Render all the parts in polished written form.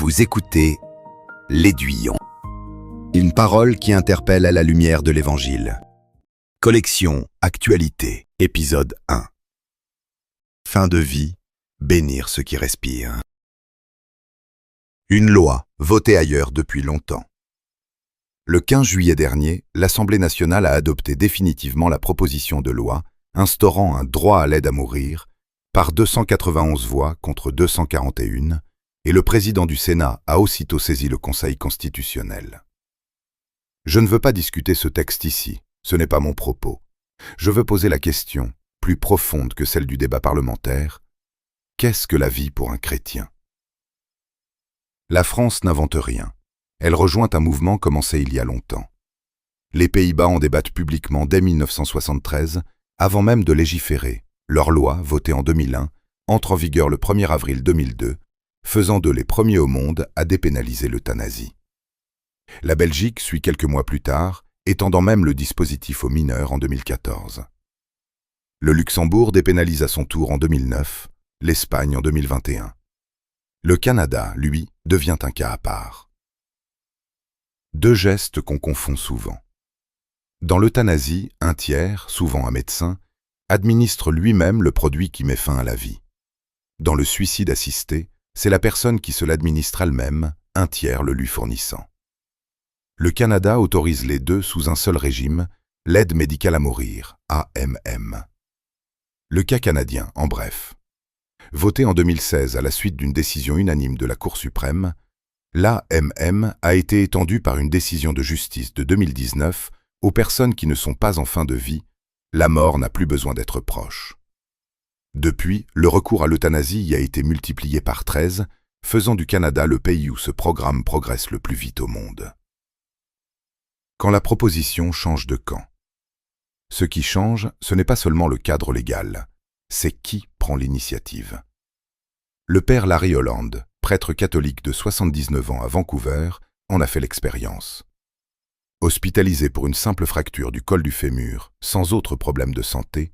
Vous écoutez L'Aiguillon, une parole qui interpelle à la lumière de l'Évangile. Collection Actualité, épisode 1. Fin de vie, bénir ceux qui respirent. Une loi votée ailleurs depuis longtemps. Le 15 juillet dernier, l'Assemblée nationale a adopté définitivement la proposition de loi instaurant un droit à l'aide à mourir par 291 voix contre 241, et le président du Sénat a aussitôt saisi le Conseil constitutionnel. Je ne veux pas discuter ce texte ici, ce n'est pas mon propos. Je veux poser la question, plus profonde que celle du débat parlementaire: qu'est-ce que la vie pour un chrétien? La France n'invente rien. Elle rejoint un mouvement commencé il y a longtemps. Les Pays-Bas en débattent publiquement dès 1973, avant même de légiférer. Leur loi, votée en 2001, entre en vigueur le 1er avril 2002, faisant d'eux les premiers au monde à dépénaliser l'euthanasie. La Belgique suit quelques mois plus tard, étendant même le dispositif aux mineurs en 2014. Le Luxembourg dépénalise à son tour en 2009, l'Espagne en 2021. Le Canada, lui, devient un cas à part. Deux gestes qu'on confond souvent. Dans l'euthanasie, un tiers, souvent un médecin, administre lui-même le produit qui met fin à la vie. Dans le suicide assisté, c'est la personne qui se l'administre elle-même, un tiers le lui fournissant. Le Canada autorise les deux sous un seul régime, l'aide médicale à mourir, AMM. Le cas canadien, en bref. Voté en 2016 à la suite d'une décision unanime de la Cour suprême, l'AMM a été étendu par une décision de justice de 2019 aux personnes qui ne sont pas en fin de vie. La mort n'a plus besoin d'être proche. Depuis, le recours à l'euthanasie y a été multiplié par 13, faisant du Canada le pays où ce programme progresse le plus vite au monde. Quand la proposition change de camp. Ce qui change, ce n'est pas seulement le cadre légal, c'est qui prend l'initiative. Le père Larry Holland, prêtre catholique de 79 ans à Vancouver, en a fait l'expérience. Hospitalisé pour une simple fracture du col du fémur, sans autre problème de santé,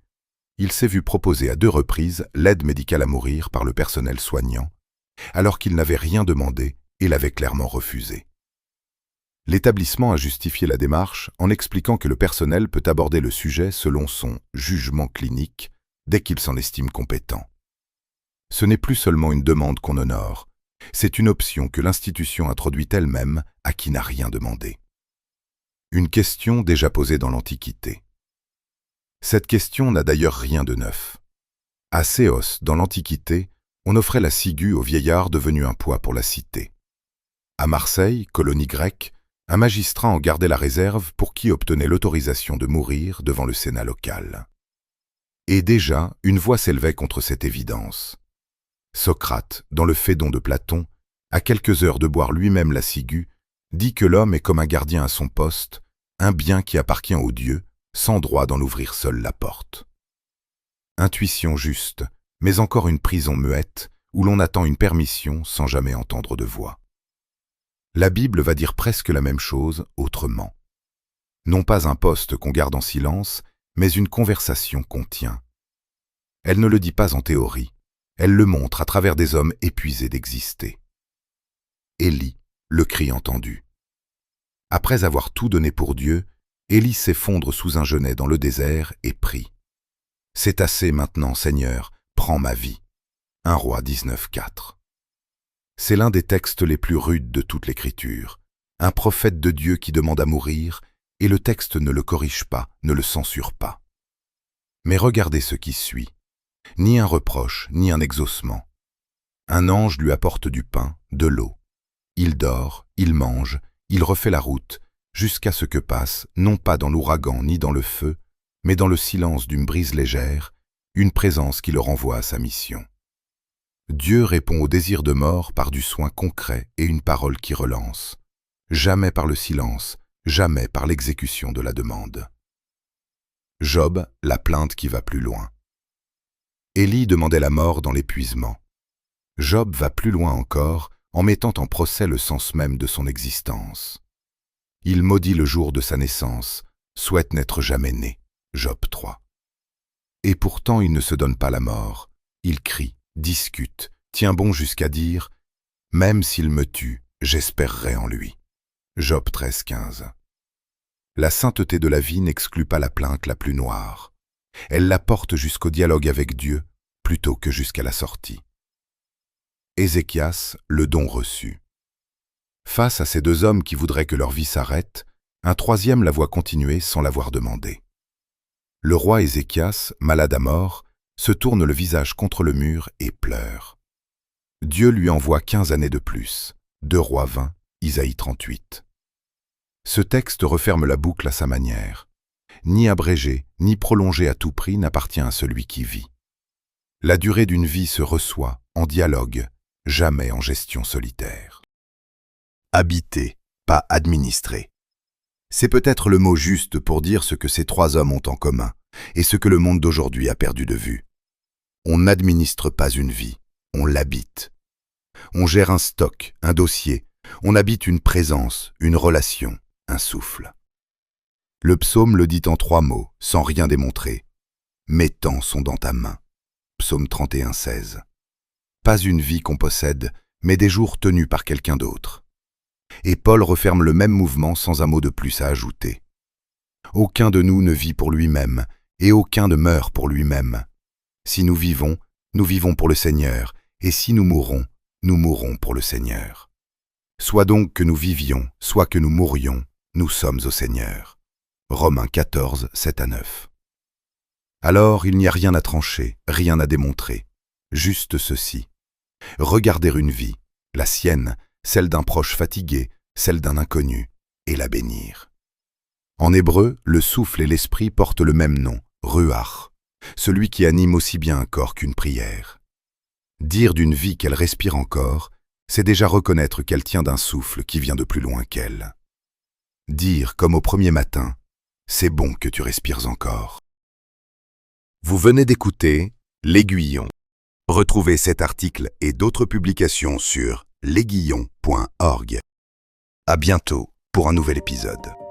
il s'est vu proposer à 2 reprises l'aide médicale à mourir par le personnel soignant, alors qu'il n'avait rien demandé et l'avait clairement refusé. L'établissement a justifié la démarche en expliquant que le personnel peut aborder le sujet selon son jugement clinique dès qu'il s'en estime compétent. Ce n'est plus seulement une demande qu'on honore, c'est une option que l'institution introduit elle-même à qui n'a rien demandé. Une question déjà posée dans l'Antiquité. Cette question n'a d'ailleurs rien de neuf. À Céos, dans l'Antiquité, on offrait la ciguë aux vieillards devenus un poids pour la cité. À Marseille, colonie grecque, un magistrat en gardait la réserve pour qui obtenait l'autorisation de mourir devant le Sénat local. Et déjà, une voix s'élevait contre cette évidence. Socrate, dans le Phédon de Platon, à quelques heures de boire lui-même la ciguë, dit que l'homme est comme un gardien à son poste, un bien qui appartient aux dieux, sans droit d'en ouvrir seul la porte. Intuition juste, mais encore une prison muette, où l'on attend une permission sans jamais entendre de voix. La Bible va dire presque la même chose autrement. Non pas un poste qu'on garde en silence, mais une conversation qu'on tient. Elle ne le dit pas en théorie, elle le montre à travers des hommes épuisés d'exister. Élie, le cri entendu. Après avoir tout donné pour Dieu, Élie s'effondre sous un genêt dans le désert et prie. « C'est assez maintenant, Seigneur, prends ma vie. » 1 Roi 19,4. C'est l'un des textes les plus rudes de toute l'Écriture. Un prophète de Dieu qui demande à mourir, et le texte ne le corrige pas, ne le censure pas. Mais regardez ce qui suit. Ni un reproche, ni un exaucement. Un ange lui apporte du pain, de l'eau. Il dort, il mange, il refait la route, jusqu'à ce que passe, non pas dans l'ouragan ni dans le feu, mais dans le silence d'une brise légère, une présence qui le renvoie à sa mission. Dieu répond au désir de mort par du soin concret et une parole qui relance. Jamais par le silence, jamais par l'exécution de la demande. Job, la plainte qui va plus loin. Élie demandait la mort dans l'épuisement. Job va plus loin encore en mettant en procès le sens même de son existence. Il maudit le jour de sa naissance, souhaite n'être jamais né. Job 3. Et pourtant il ne se donne pas la mort. Il crie, discute, tient bon jusqu'à dire Même s'il me tue, j'espérerai en lui. Job 13,15. La sainteté de la vie n'exclut pas la plainte la plus noire. Elle la porte jusqu'au dialogue avec Dieu, plutôt que jusqu'à la sortie. Ézéchias, le don reçu. Face à ces deux hommes qui voudraient que leur vie s'arrête, un troisième la voit continuer sans l'avoir demandé. Le roi Ézéchias, malade à mort, se tourne le visage contre le mur et pleure. Dieu lui envoie 15 années de plus. 2 Rois 20, Isaïe 38. Ce texte referme la boucle à sa manière. Ni abrégé, ni prolongé à tout prix n'appartient à celui qui vit. La durée d'une vie se reçoit en dialogue, jamais en gestion solitaire. Habiter, pas administrer. C'est peut-être le mot juste pour dire ce que ces trois hommes ont en commun et ce que le monde d'aujourd'hui a perdu de vue. On n'administre pas une vie, on l'habite. On gère un stock, un dossier, on habite une présence, une relation, un souffle. Le psaume le dit en 3 mots, sans rien démontrer. « Mes temps sont dans ta main » Psaume 31, 16. Pas une vie qu'on possède, mais des jours tenus par quelqu'un d'autre. Et Paul referme le même mouvement sans un mot de plus à ajouter. Aucun de nous ne vit pour lui-même, et aucun ne meurt pour lui-même. Si nous vivons pour le Seigneur, et si nous mourrons pour le Seigneur. Soit donc que nous vivions, soit que nous mourions, nous sommes au Seigneur. Romains 14, 7 à 9. Alors il n'y a rien à trancher, rien à démontrer, juste ceci. Regarder une vie, la sienne, celle d'un proche fatigué, celle d'un inconnu, et la bénir. En hébreu, le souffle et l'esprit portent le même nom, ruach, celui qui anime aussi bien un corps qu'une prière. Dire d'une vie qu'elle respire encore, c'est déjà reconnaître qu'elle tient d'un souffle qui vient de plus loin qu'elle. Dire, comme au premier matin, c'est bon que tu respires encore. Vous venez d'écouter L'Aiguillon. Retrouvez cet article et d'autres publications sur lesguillons.org. À bientôt pour un nouvel épisode.